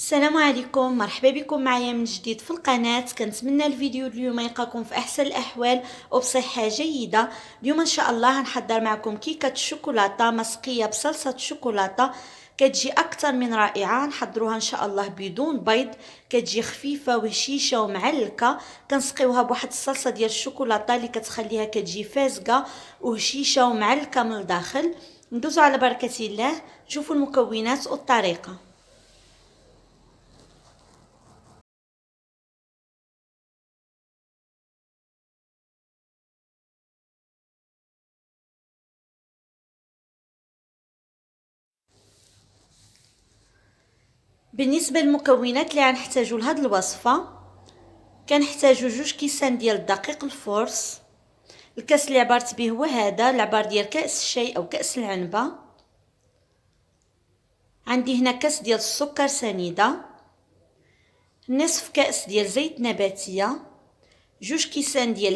السلام عليكم، مرحبا بكم معايا من جديد في القناة. كنتمنى الفيديو اليوم يلقاكم في احسن الاحوال وبصحة جيدة. اليوم ان شاء الله غنحضر معكم كيكة الشوكولاتة مسقية بصلصة الشوكولاتة. كتجي اكثر من رائعة. نحضروها ان شاء الله بدون بيض، كتجي خفيفة وهشيشة ومعلكة. كنسقيوها بواحد الصلصة ديال الشوكولاتة اللي كتخليها كتجي فازقة وهشيشة ومعلكة من الداخل. ندوزو على بركة الله، نشوفوا المكونات والطريقة. بالنسبه للمكونات اللي غنحتاجو لهاد الوصفه، كنحتاجو 2 كيسان ديال الدقيق الفورس. الكاس اللي عبرت به هو هذا، العبار ديال كاس الشاي او كاس العنبه. عندي هنا كاس ديال السكر سنيده، نصف كاس ديال زيت نباتيه، 2 كيسان ديال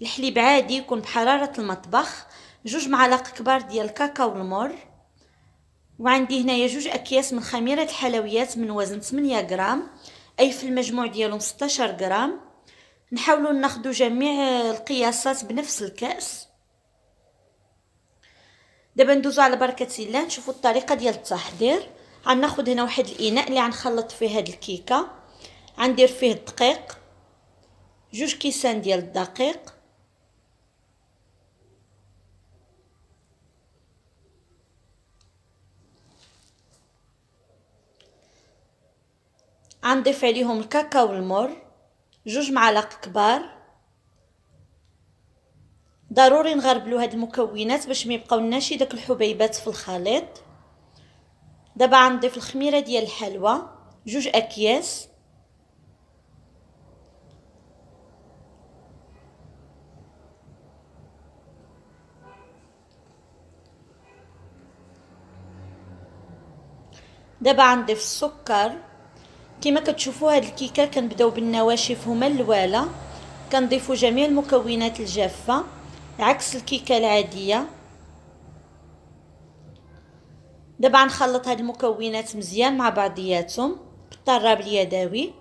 الحليب عادي يكون بحراره المطبخ، 2 معالق كبار ديال الكاكاو المر، وعندي هنايا 2 اكياس من خميره الحلويات من وزن 8 غرام، اي في المجموع ديالهم 16 غرام. نحاولوا ناخذوا جميع القياسات بنفس الكاس. دابا ندوزو على بركه الله نشوفوا الطريقه ديال التحضير. غناخذ هنا واحد الاناء اللي غنخلط فيه هاد الكيكه. غندير فيه الدقيق، 2 كيسان ديال الدقيق، غنضيف عليهم الكاكاو المر 2 معالق كبار. ضروري نغربلو هاد المكونات باش ما يبقاولناش داك الحبيبات في الخليط. دابا غنضيف الخميره ديال الحلوى 2 اكياس. دابا غنضيف السكر. كما كتشوفوا هاد الكيكه كنبداو بالنواشف هما الاولى، كنضيفوا جميع المكونات الجافه عكس الكيكه العاديه. دابا غنخلط هاد المكونات مزيان مع بعضياتهم بالطراب اليدوي.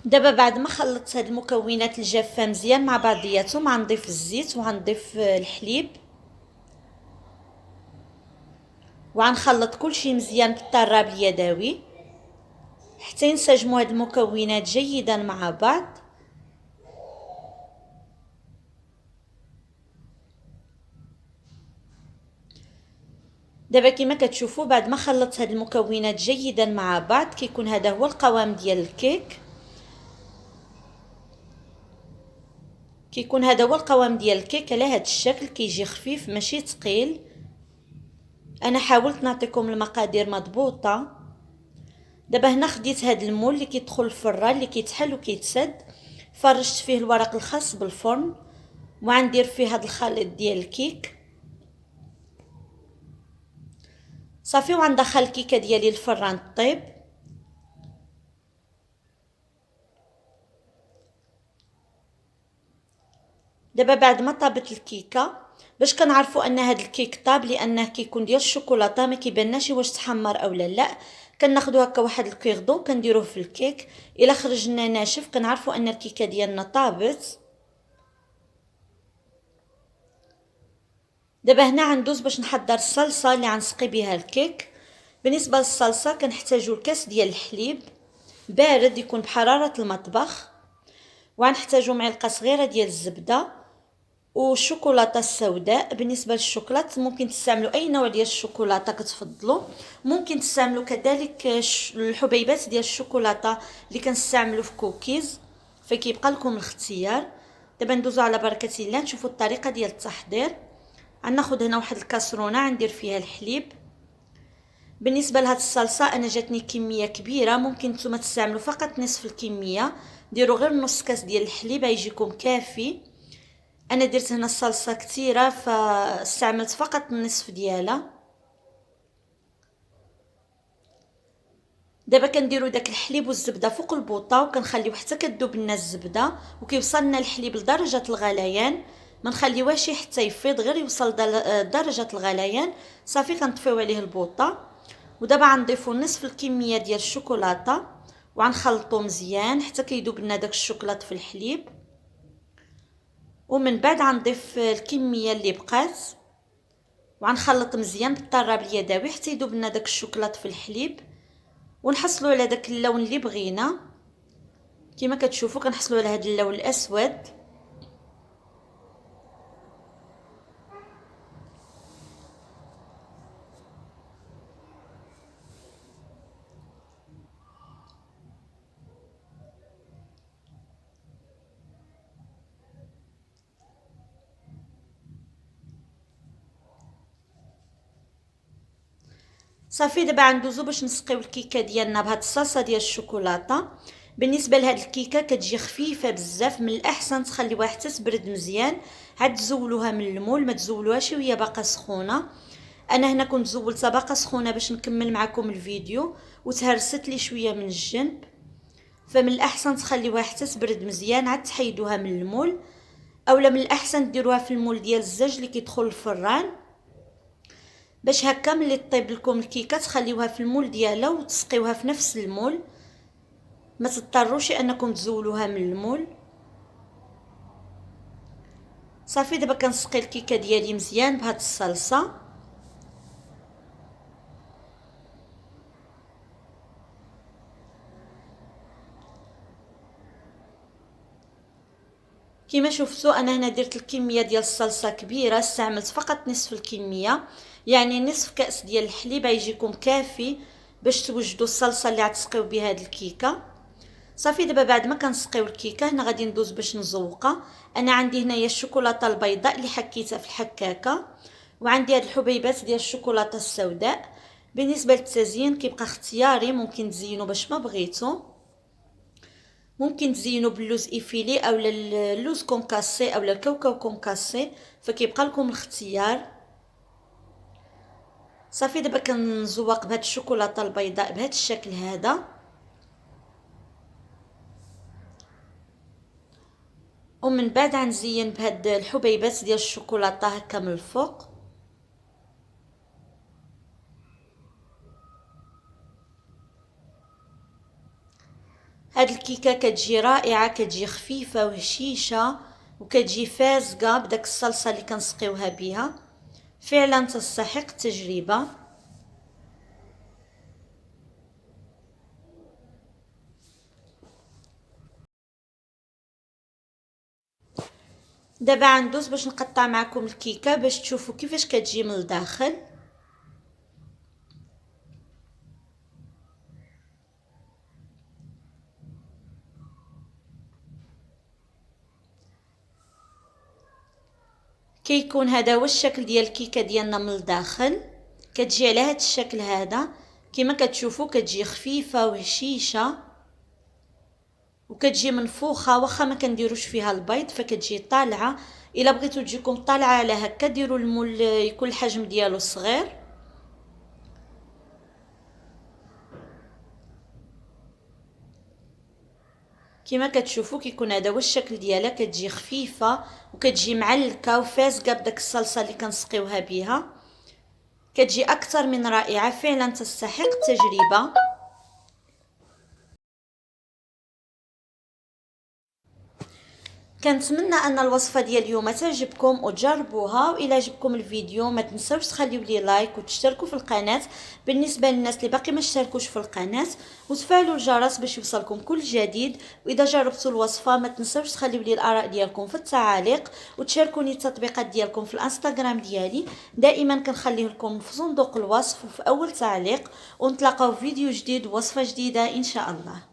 دابا بعد ما خلطت هاد المكونات الجافه مزيان مع بعضياتهم، غنضيف الزيت وغنضيف الحليب وغنخلط كلشي مزيان بالطراب اليدوي حتى ينسجموا هاد المكونات جيدا مع بعض. دابا كما كتشوفوا بعد ما خلطت هاد المكونات جيدا مع بعض كيكون هذا هو القوام ديال الكيك. كيكون هذا هو القوام ديال الكيك على هذا الشكل، كيجي خفيف ماشي ثقيل. انا حاولت نعطيكم المقادير مضبوطه. دابا هنا خديت هذا المول اللي كيدخل الفران اللي كيتحل وكيتسد، فرشت فيه الورق الخاص بالفرن وغندير فيه هذا الخليط ديال الكيك صافي، وغندخل الكيكه ديالي الفران طيب. دابا بعد ما طابت الكيكه، باش كنعرفوا ان هاد الكيك طاب لانه كيكون ديال الشوكولاته ما كيباناش واش تحمر اولا لا، كناخذوا هكا واحد الكيغدو كنديروه في الكيك. الا خرج لنا ناشف كنعرفوا ان الكيكه ديالنا طابت. دابا هنا غندوز باش نحضر الصلصه اللي غنسقي بها الكيك. بالنسبه للصلصه كنحتاجوا الكاس ديال الحليب بارد يكون بحراره المطبخ، وغنحتاجوا معلقه صغيره ديال الزبده والشوكولاته السوداء. بالنسبه للشوكولات ممكن تستعملوا اي نوع ديال الشوكولاته كتفضلوا، ممكن تستعملوا كذلك الحبيبات ديال الشوكولاته اللي كنستعملوا في كوكيز، فكيبقى لكم الاختيار. دابا ندوزو على بركه الله نشوفوا الطريقه ديال التحضير. غناخذ هنا واحد الكاسرونه غندير فيها الحليب. بالنسبه لهاد الصلصه انا جاتني كميه كبيره، ممكن نتوما تستعملوا فقط نصف الكميه، ديروا غير نص كاس ديال الحليب يجيكم كافي. انا درت هنا الصلصه كثيره فاستعملت فقط النصف ديالها. دابا كنديروا داك الحليب والزبده فوق البوطه وكنخليو حتى كذوب لنا الزبده وكيوصلنا الحليب لدرجه الغليان. ما نخليوهاش حتى يفيض، غير يوصل درجه الغليان صافي كنطفيو عليه البوطه. ودابا غنضيفوا نصف الكميه ديال الشوكولاته وغنخلطو مزيان حتى كيذوب لنا داك الشوكولاط في الحليب. ومن بعد غنضيف الكميه اللي بقات وغنخلط مزيان بالطراب اليدوي حتى يذوب لنا داك الشوكولاط في الحليب ونحصلوا على داك اللون اللي بغينا. كما كتشوفوا كنحصلوا على هذا اللون الاسود. صافي دابا غندوزو باش نسقيو الكيكه ديالنا بهاد الصلصه ديال الشوكولاته. بالنسبه لهاد الكيكه كتجي خفيفه بزاف، من الاحسن تخليوها حتى تبرد مزيان عاد تزولوها من المول، ما تزولوهاش وهي باقا سخونه. انا هنا كنت زولتها باقا سخونه باش نكمل معكم الفيديو وتهرست لي شويه من الجنب، فمن الاحسن تخليوها حتى تبرد مزيان عاد تحيدوها من المول، اولا من الاحسن ديروها في المول ديال الزاج اللي كيدخل الفران باش هكا ملي طيب لكم الكيكه تخليوها في المول ديالها وتسقيوها في نفس المول، ما تضطروش انكم تزولوها من المول. صافي دابا كنسقي الكيكه ديالي مزيان بهاد الصلصه. كما شفتوا انا هنا درت الكميه ديال الصلصه كبيره، استعملت فقط نصف الكميه، يعني نصف كاس ديال الحليب يجيكم كافي باش توجدوا الصلصه اللي غتسقيو بها هاد الكيكه. صافي دابا بعد ما كنسقيو الكيكه هنا غادي ندوز باش نزوقها. انا عندي هنايا الشوكولاته البيضاء اللي حكيتها في الحكاكه، وعندي هاد الحبيبات ديال الشوكولاته السوداء. بالنسبه للتزيين كيبقى اختياري، ممكن تزينوا باش ما بغيتو، ممكن تزينوا باللوز ايفيلي او اللوز كونكاسي او الكاوكاو كونكاسي، فكيبقى لكم الاختيار. صافي دابا كنزوق بهاد الشوكولاته البيضاء بهذا الشكل هذا، ومن بعد غنزين بهاد الحبيبات ديال الشوكولاته هكا من الفوق. هاد الكيكه كتجي رائعه، كتجي خفيفه وهشيشه وكتجي فازقه بداك الصلصه اللي كنسقيوها بها، فعلا تستحق التجربه. دابا غندوز باش نقطع معكم الكيكه باش تشوفوا كيفاش كتجي من الداخل. كيكون هذا هو الشكل ديال الكيكه ديالنا من الداخل، كتجي على هذا الشكل هذا. كما كتشوفوا كتجي خفيفه وهشيشه وكتجي منفوخه، واخا ما كنديروش فيها البيض فكتجي طالعه. الا بغيتو تجيكم طالعه على هكا ديروا المول يكون الحجم ديالو صغير. كما كتشوفوا كيكون هذا هو الشكل ديالها، كتجي خفيفه وكتجي معلكه وفازقه بداك الصلصه اللي كنسقيوها بها، كتجي اكثر من رائعه، فعلا تستحق التجربه. كنتمنى ان الوصفه ديال اليوم تعجبكم وتجربوها، والى عجبكم الفيديو ما تنسوش تخليو لي لايك وتشتركوا في القناه بالنسبه للناس اللي باقي ما اشتركوش في القناه، وتفعلوا الجرس باش يوصلكم كل جديد. واذا جربتوا الوصفه ما تنسوش تخليو لي الاراء ديالكم في التعاليق وتشاركوني التطبيقات ديالكم في الانستغرام ديالي، دائما كنخليه لكم في صندوق الوصف وفي اول تعليق. ونتلاقاو في فيديو جديد ووصفه جديده ان شاء الله.